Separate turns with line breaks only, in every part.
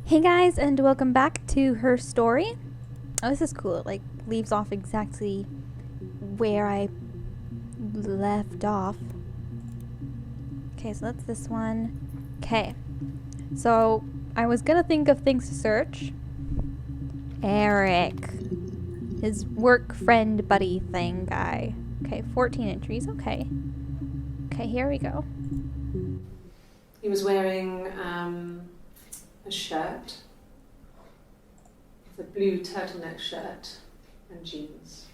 Hey guys, and welcome back to her story. Oh, this is cool. It like leaves off exactly where I left off. Okay, so that's this one. Okay, so I was gonna think of things to search. Eric, his work friend buddy thing guy. Okay, 14 entries. Okay. Okay, here we go.
He was wearing a shirt, a blue turtleneck shirt and jeans.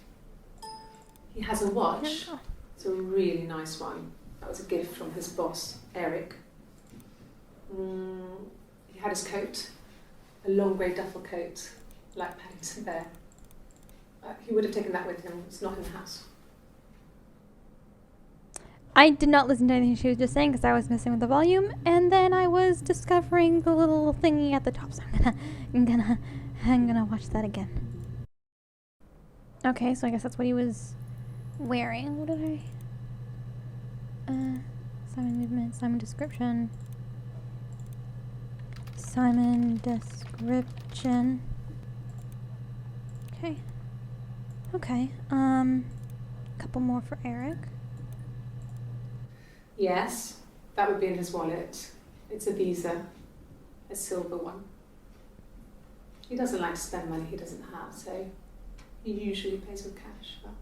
He has a watch. It's a really nice one. That was a gift from his boss, Eric. He had his coat, a long grey duffel coat, like Paddington Bear. He would have taken that with him. It's not in the house.
I did not listen to anything she was just saying because I was messing with the volume, and then I was discovering the little thingy at the top, so I'm gonna watch that again. Okay, so I guess that's what he was wearing. What did Simon movement, Simon description. Simon description. Okay. Okay. Couple more for Eric.
Yes, that would be in his wallet. It's a Visa, a silver one. He doesn't like to spend money he doesn't have, so he usually pays with cash, but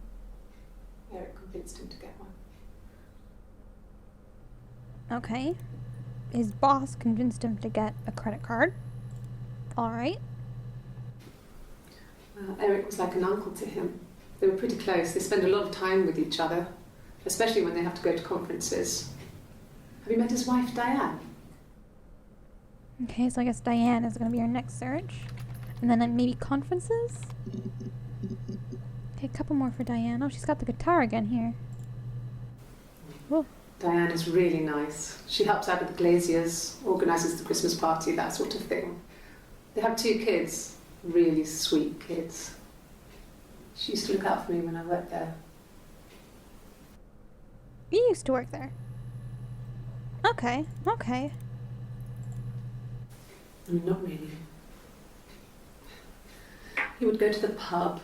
Eric convinced him to get one.
Okay. His boss convinced him to get a credit card. Alright.
Eric was like an uncle to him. They were pretty close. They spend a lot of time with each other, especially when they have to go to conferences. Have you met his wife, Diane?
Okay, so I guess Diane is going to be our next search. And then maybe conferences? Okay, a couple more for Diane. Oh, she's got the guitar again here. Whoa.
Diane is really nice. She helps out with the glaziers, organises the Christmas party, that sort of thing. They have 2 kids, really sweet kids. She used to look out for me when I worked there.
You used to work there. Okay, okay.
Not really. He would go to the pub.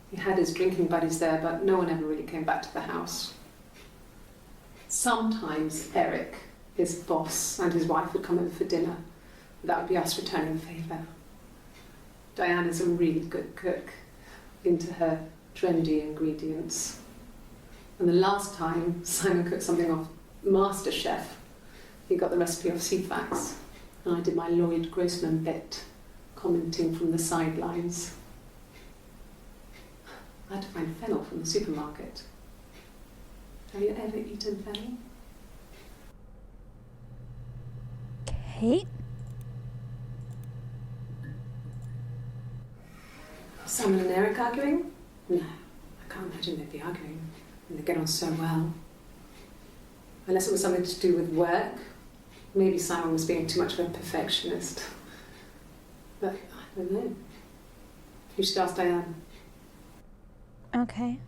He had his drinking buddies there, but no one ever really came back to the house. Sometimes Eric, his boss, and his wife would come over for dinner. That would be us returning the favour. Diane is a really good cook, into her trendy ingredients. And the last time Simon cooked something off MasterChef, he got the recipe off CFAX, and I did my Lloyd Grossman bit, commenting from the sidelines. I had to find fennel from the supermarket. Have you ever eaten fennel?
Kate?
Simon and Eric arguing? No, I can't imagine they'd be arguing. They get on so well. Unless it was something to do with work. Maybe Simon was being too much of a perfectionist. But I don't know. You should ask Diane.
Okay.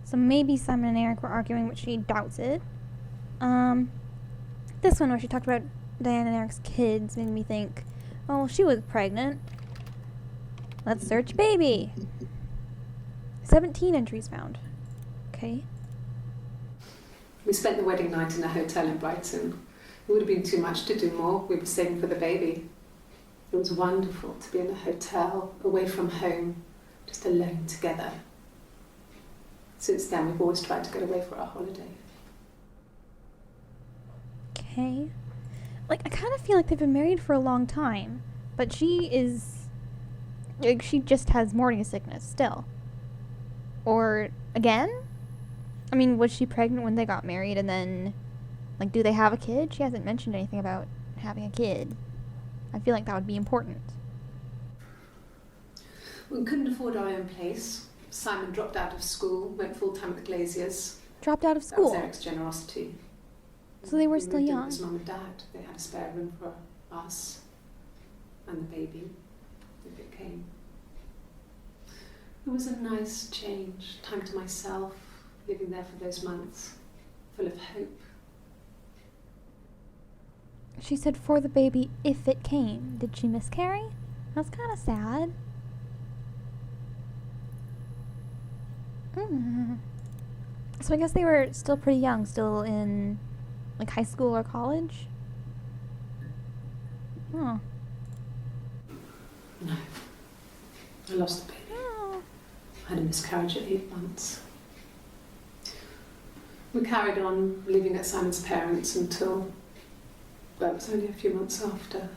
So maybe Simon and Eric were arguing, but she doubts it. This one where she talked about Diane and Eric's kids made me think, oh, she was pregnant. Let's search baby. 17 entries found. Okay.
We spent the wedding night in a hotel in Brighton. It would have been too much to do more. We were saving for the baby. It was wonderful to be in a hotel, away from home, just alone together. Since then, we've always tried to get away for our holiday.
Okay. Like, I kind of feel like they've been married for a long time, but she is... like, she just has morning sickness still. Or, again? I mean, was she pregnant when they got married, and then... like, do they have a kid? She hasn't mentioned anything about having a kid. I feel like that would be important.
We couldn't afford our own place. Simon dropped out of school, went full-time at the Glaziers.
Dropped out of school?
That was Eric's generosity.
So they were still
moved in
young?
with his mum and dad. They had a spare room for us and the baby, if it came. It was a nice change, time to myself, living there for those months, full of hope.
She said for the baby if it came. Did she miscarry? That's kind of sad. Mm. So I guess they were still pretty young, still in like high school or college? Oh.
No. I lost the baby.
Oh.
I had a miscarriage at 8 months. We carried on living at Simon's parents until, well, it was only a few months after.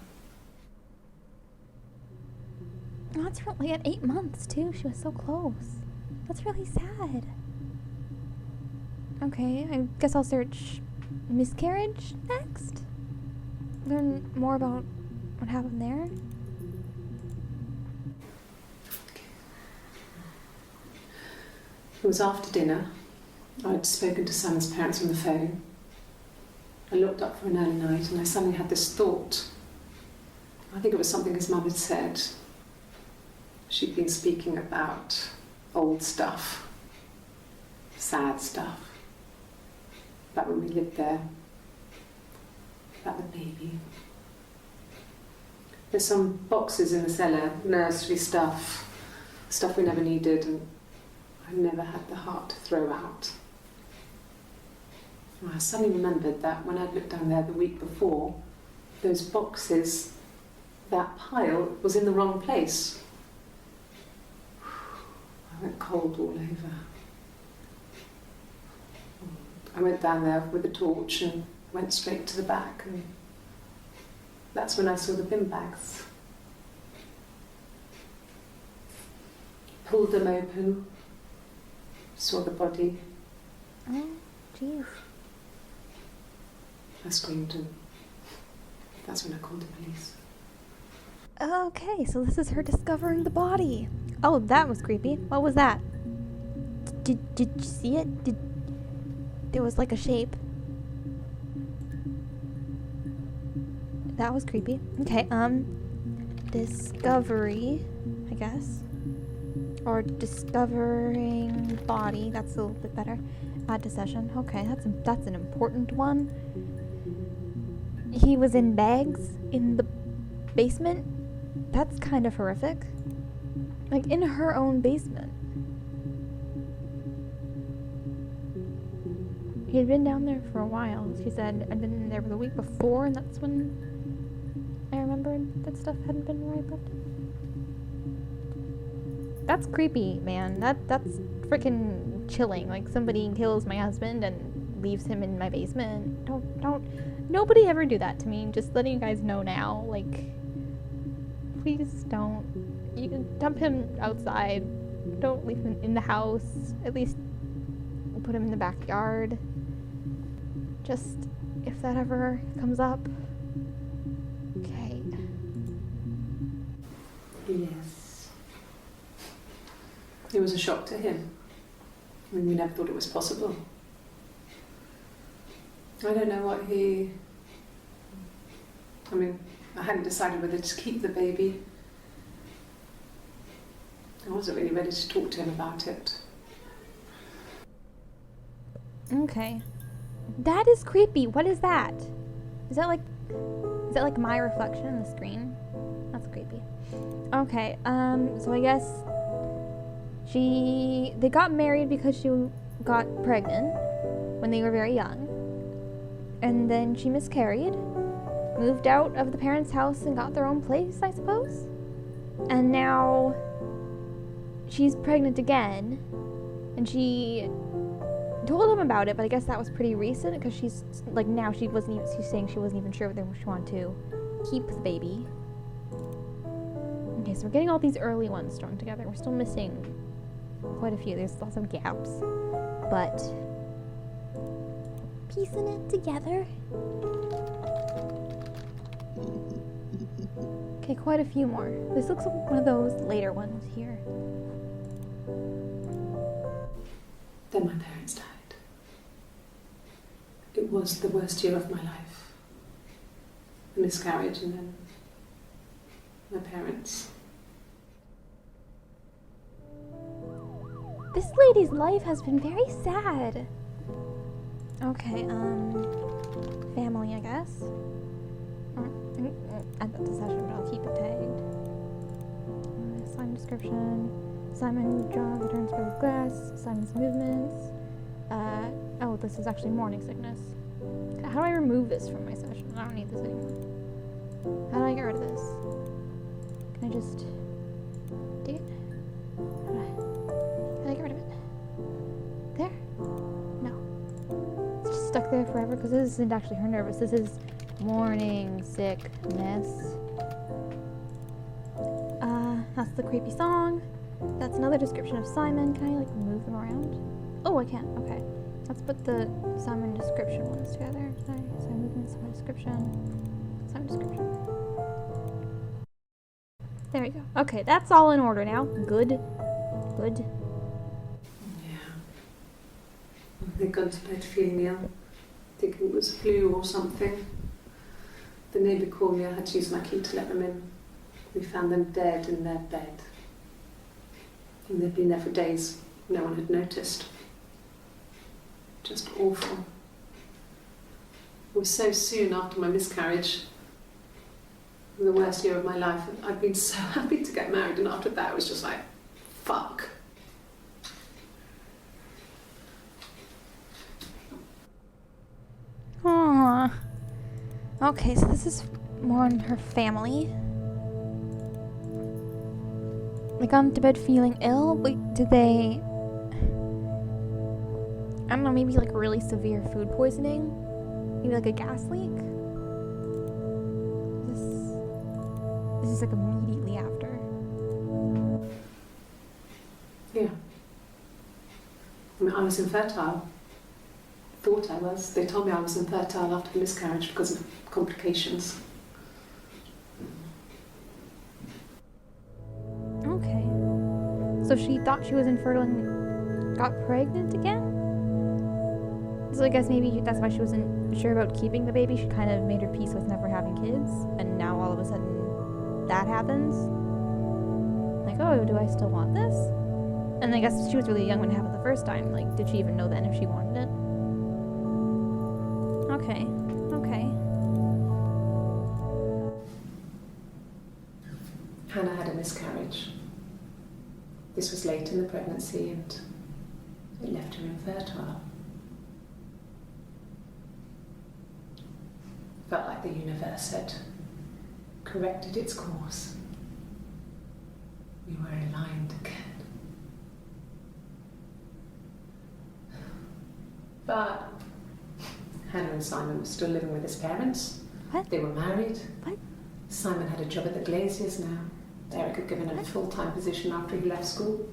Oh, that's really at 8 months too. She was so close. That's really sad. Okay, I guess I'll search miscarriage next. Learn more about what happened there.
It was after dinner. I'd spoken to Simon's parents on the phone. I looked up for an early night and I suddenly had this thought. I think it was something his mum had said. She'd been speaking about old stuff, sad stuff, about when we lived there, about the baby. There's some boxes in the cellar, nursery stuff we never needed and I never had the heart to throw out. I suddenly remembered that when I'd looked down there the week before, those boxes, that pile was in the wrong place. I went cold all over. I went down there with a torch and went straight to the back, and that's when I saw the bin bags. Pulled them open, saw the body.
Oh, jeez.
I screamed and that's when I called the police.
Okay, so this is her discovering the body. Oh, that was creepy. What was that? Did you see it? There was like a shape. That was creepy. Okay, discovery, I guess. Or discovering body. That's a little bit better. Add to session. Okay, that's an important one. He was in bags in the basement. That's kind of horrific. Like in her own basement. He had been down there for a while. She said, I'd been there the week before, and that's when I remembered that stuff hadn't been where I left it. That's creepy, man. That's freaking chilling. Like somebody kills my husband and leaves him in my basement. Nobody ever do that to me. Just letting you guys know now. Like, please don't. You can dump him outside. Don't leave him in the house. At least put him in the backyard. Just if that ever comes up. Okay.
Yes. It was a shock to him. I mean, we never thought it was possible. I don't know what I hadn't decided whether to keep the baby. I wasn't really ready to talk to him about it.
Okay. That is creepy. What is that? Is that like my reflection in the screen? That's creepy. Okay, so I guess they got married because she got pregnant when they were very young. And then she miscarried, moved out of the parents' house and got their own place, I suppose. And now she's pregnant again, and she told him about it, but I guess that was pretty recent because she's saying she wasn't even sure whether she wanted to keep the baby. Okay, so we're getting all these early ones strung together. We're still missing quite a few. There's lots of gaps, but piecing it together. Okay, quite a few more. This looks like one of those later ones here.
Then my parents died. It was the worst year of my life. A miscarriage and then my parents.
This lady's life has been very sad. Okay, family, I guess. Add that to session, but I'll keep it tagged. description. Simon jaw returns by the glass. Simon's movements. Oh, this is actually morning sickness. How do I remove this from my session? I don't need this anymore. How do I get rid of this? Can I just dig it? How do I get rid of it? There? No. It's just stuck there forever because this isn't actually her nervous. This is morning sickness. That's the creepy song. That's another description of Simon. Can I like move them around? Oh, I can. Okay. Let's put the Simon description ones together. Simon movement, Simon description, Simon description. There we go. Okay, that's all in order now. Good. Good.
Yeah. They'd gone to bed feeling ill, thinking it was flu or something. The neighbour called me. I had to use my key to let them in. We found them dead in their bed. And they'd been there for days. No one had noticed. Just awful. It was so soon after my miscarriage. The worst year of my life. I'd been so happy to get married, and after that it was just like, fuck.
Aww. Okay, so this is more on her family. They gone to bed feeling ill? Wait, did they... I don't know, maybe like really severe food poisoning? Maybe like a gas leak? This is like immediately after.
Yeah. I mean, I was infertile. Thought I was. They told me I was infertile after the miscarriage because of complications.
Okay. So she thought she was infertile and got pregnant again? So I guess maybe that's why she wasn't sure about keeping the baby. She kind of made her peace with never having kids. And now all of a sudden that happens. Like, oh, do I still want this? And I guess she was really young when it happened the first time. Like, did she even know then if she wanted it? Okay. Okay.
Hannah had a miscarriage. This was late in the pregnancy and it left her infertile. Felt like the universe had corrected its course. We were aligned again. But Hannah and Simon were still living with his parents.
What?
They were married.
What?
Simon had a job at the Glaziers now. Eric had given him a full-time position after he left school.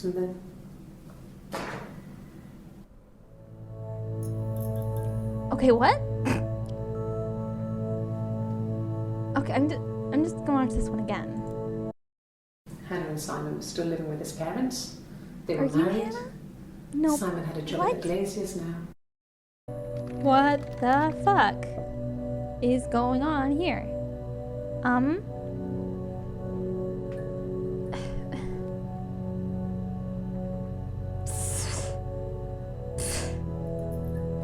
And then...
Okay, what? Okay, I'm just gonna watch this one again.
Hannah and Simon were still living with his parents. They were
Are you
married.
Hannah? No.
Simon had a job
What?
at the Glaziers now.
What the fuck is going on here?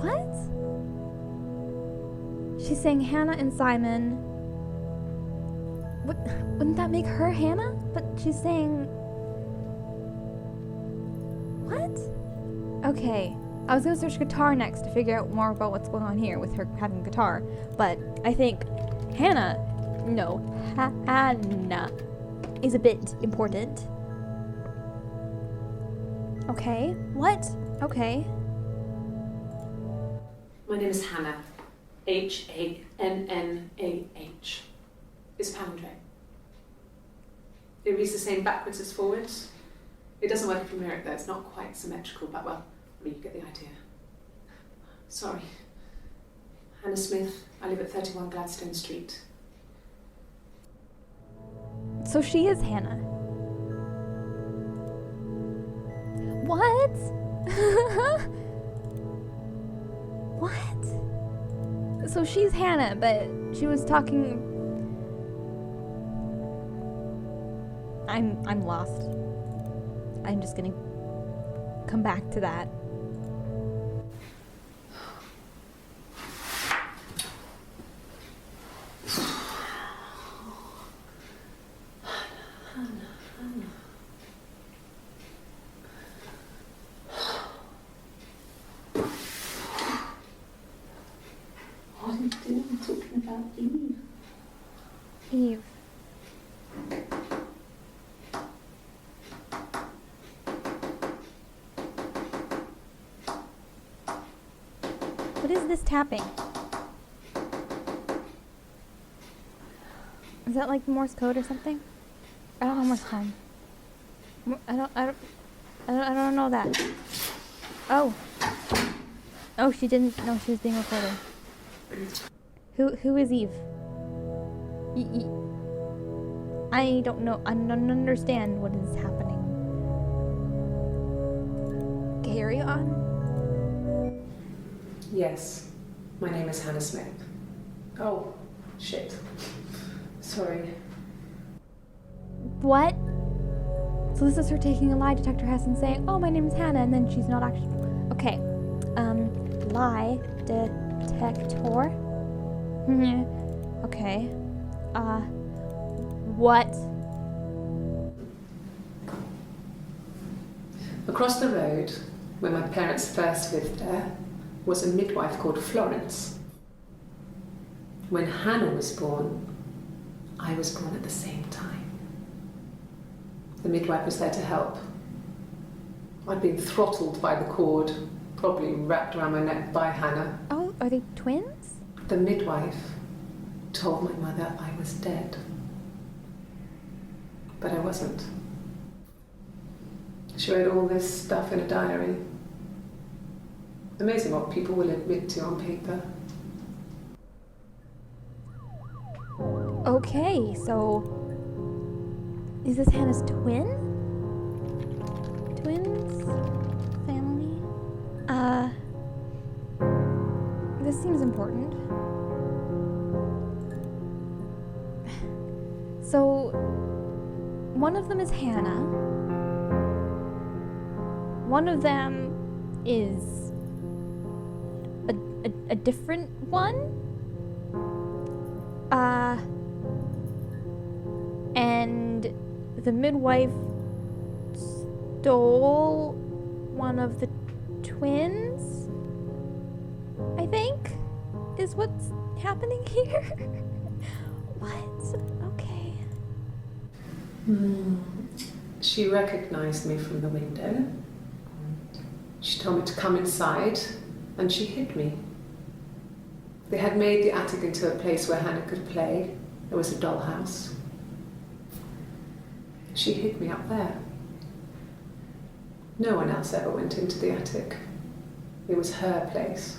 What? She's saying Hannah and Simon. Wouldn't that make her Hannah? But she's saying... What? Okay. I was gonna search guitar next to figure out more about what's going on here with her having a guitar, but I think Hannah is a bit important. Okay, what? Okay.
My name is Hannah. Hannah. It's palindrome. It reads the same backwards as forwards. It doesn't work from lyric though, it's not quite symmetrical, but well, I mean, you get the idea. Sorry. Hannah Smith, I live at 31 Gladstone Street.
So she is Hannah. What? What? So she's Hannah, but she was talking... I'm lost. I'm just gonna come back to that.
I'm doing talking about Eve.
Eve. What is this tapping? Is that like Morse code or something? I don't know Morse code. I don't know that. Oh. Oh, she didn't know she was being recorded. Who is Eve? I don't know. I don't understand what is happening. Carry on.
Yes, my name is Hannah Smith. Oh, shit. Sorry.
What? So this is her taking a lie detector test and saying, "Oh, my name is Hannah," and then she's not actually. Okay. Lie detector. Okay. What?
Across the road, where my parents first lived there, was a midwife called Florence. When Hannah was born, I was born at the same time. The midwife was there to help. I'd been throttled by the cord, probably wrapped around my neck by Hannah.
Oh, are they twins?
The midwife told my mother I was dead. But I wasn't. She wrote all this stuff in a diary. Amazing what people will admit to on paper.
Okay, so is this Hannah's twin? Twins? Family? This seems important. So, one of them is Hannah. One of them is a different one? And the midwife stole one of the twins, I think, is what's happening here. What? Okay.
She recognized me from the window. She told me to come inside, and she hid me. They had made the attic into a place where Hannah could play. There was a dollhouse. She hid me up there. No one else ever went into the attic. It was her place.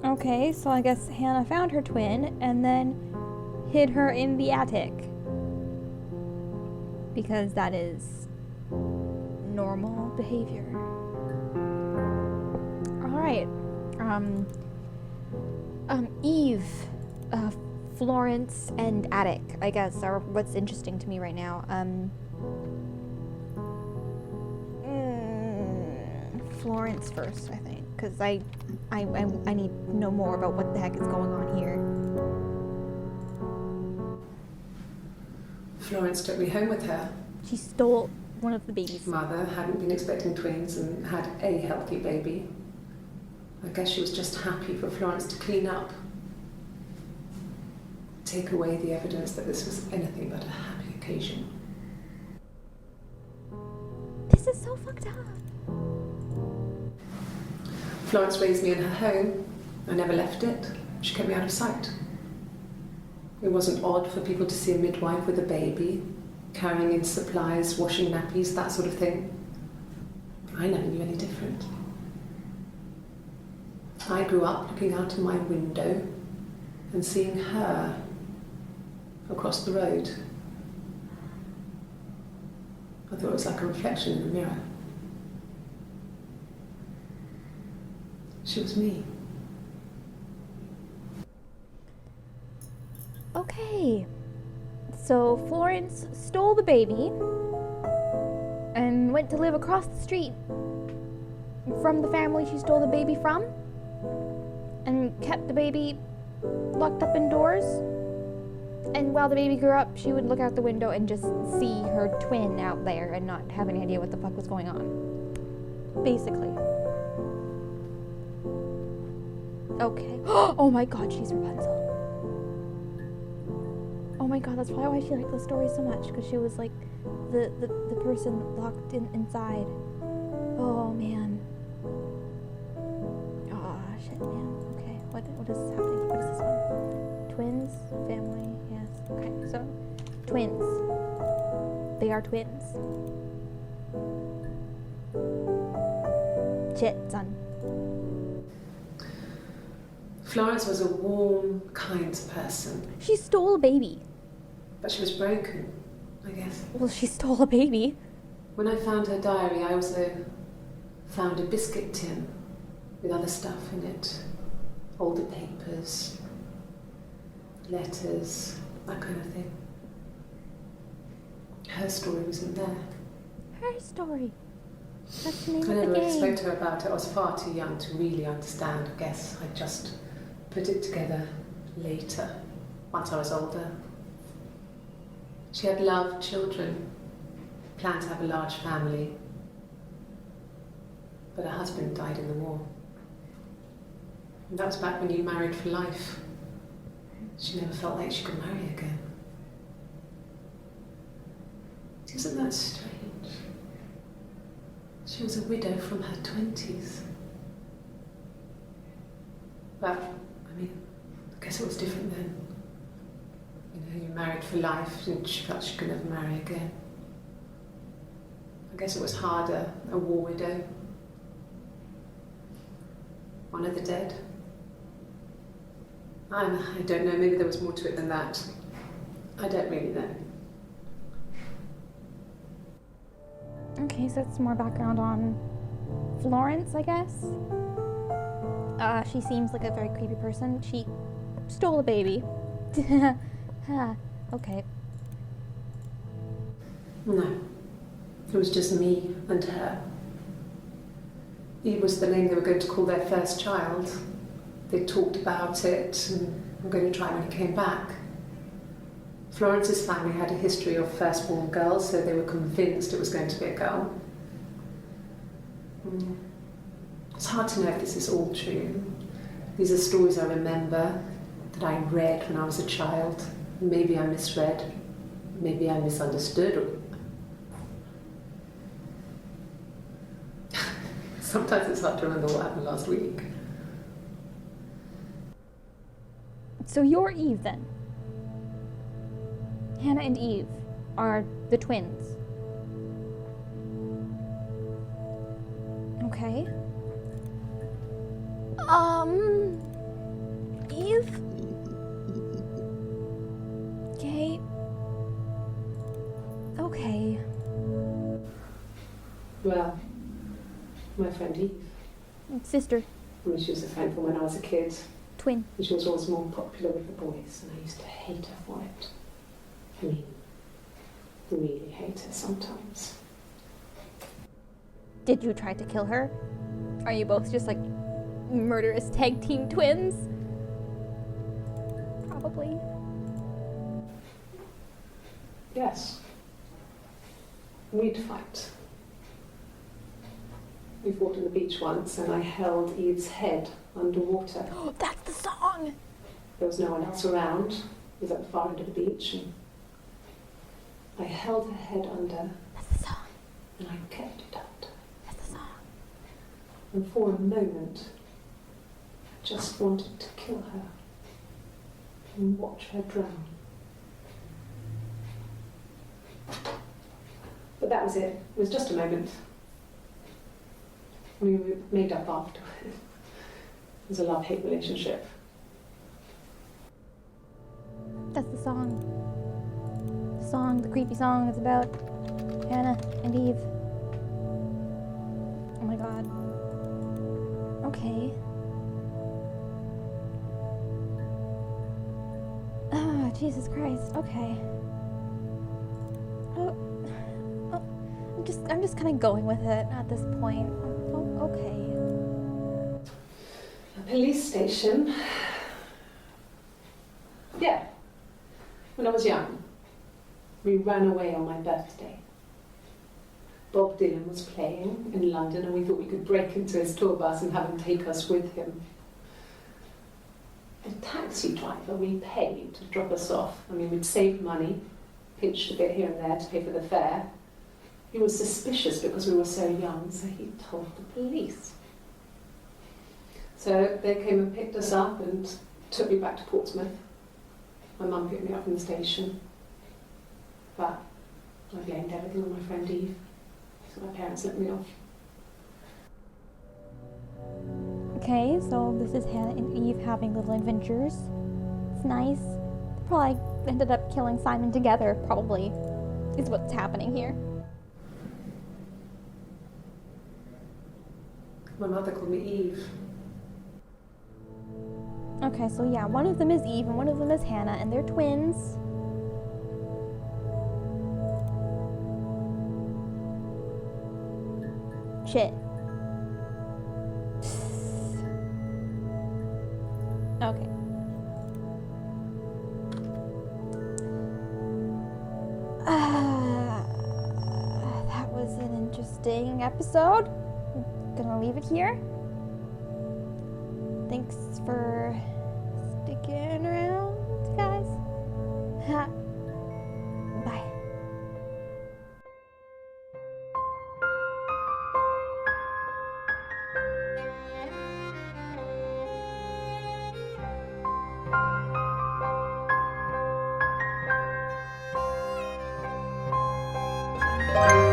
Okay, so I guess Hannah found her twin and then hid her in the attic. Because that is normal behavior. Alright. Eve, Florence, and attic, I guess, are what's interesting to me right now. Florence first, I think, because I need to know more about what the heck is going on here.
Florence took me home with her.
She stole one of the babies.
Mother hadn't been expecting twins and had a healthy baby. I guess she was just happy for Florence to clean up. Take away the evidence that this was anything but a happy occasion.
This is so fucked up.
Florence raised me in her home. I never left it. She kept me out of sight. It wasn't odd for people to see a midwife with a baby, carrying in supplies, washing nappies, that sort of thing. I never knew any different. I grew up looking out of my window and seeing her across the road. I thought it was like a reflection in the mirror. She was me.
Okay. So Florence stole the baby and went to live across the street from the family she stole the baby from and kept the baby locked up indoors. And while the baby grew up, she would look out the window and just see her twin out there and not have any idea what the fuck was going on. Basically. Okay. Oh my god, she's Rapunzel. Oh my god, that's probably why she liked the story so much, because she was like the person locked inside. Oh man. Ah, shit, man. Okay, what is happening? What is this one? Twins, family, yes. Okay, so twins. They are twins. Shit, son.
Florence was a warm, kind person,
She stole a baby.
but she was broken, I guess.
Well, she stole a baby.
When I found her diary, I also found a biscuit tin with other stuff in it. Older papers, letters, that kind of thing. Her story wasn't there.
Her story. That's the name
I
of the
never really
game.
spoke to her about it. I was far too young to really understand, I guess. I just put it together later, once I was older. She had loved children, planned to have a large family, but her husband died in the war. And that was back when you married for life. She never felt like she could marry again. Isn't that strange? She was a widow from her 20s. But, I mean, I guess it was different then. You know, you married for life and she felt she could never marry again. I guess it was harder, a war widow. One of the dead. I don't know, maybe there was more to it than that. I don't really know.
Okay, so that's more background on Florence, I guess. She seems like a very creepy person. She stole a baby. Okay.
No, it was just me and her. Eve was the name they were going to call their first child. They talked about it and were going to try when he came back. Florence's family had a history of firstborn girls, so they were convinced it was going to be a girl. It's hard to know if this is all true. These are stories I remember, that I read when I was a child. Maybe I misread, maybe I misunderstood. Sometimes it's hard to remember what happened last week.
So you're Eve then. Hannah and Eve are the twins. Okay. Eve? Okay. Okay.
Well, my friend Eve.
Sister.
I mean, she was a friend from when I was a kid.
Twin.
And she was always more popular with the boys, and I used to hate her for it. I mean, really hate her sometimes.
Did you try to kill her? Are you both just like murderous tag team twins? Probably.
Yes. We'd fight. We fought on the beach once, and I held Eve's head underwater.
Oh, that's the song!
There was no one else around. It was at the far end of the beach, and I held her head under,
That's the song.
and I kept it under.
That's the song.
And for a moment, I just wanted to kill her and watch her drown. But that was it. It was just a moment. We made up afterwards. It was a love-hate relationship.
That's the song. The song, the creepy song is about Hannah and Eve. Oh my god. Okay. Ah, Jesus Christ. Okay. I'm just kind of going with it at this point. Oh, okay.
A police station. Yeah. When I was young, we ran away on my birthday. Bob Dylan was playing in London, and we thought we could break into his tour bus and have him take us with him. taxi driver we paid to drop us off, I mean, we'd saved money, pinched a bit here and there to pay for the fare. He was suspicious because we were so young, so he told the police. So they came and picked us up and took me back to Portsmouth. My mum picked me up from the station. But I blamed everything on my friend Eve, so my parents let me off.
Okay, so this is Hannah and Eve having little adventures. It's nice. They probably ended up killing Simon together, probably, is what's happening here.
My mother called me Eve.
Okay, so yeah, one of them is Eve and one of them is Hannah, and they're twins. Shit. Okay. That was an interesting episode. Gonna leave it here. Thanks for sticking around, guys. Bye.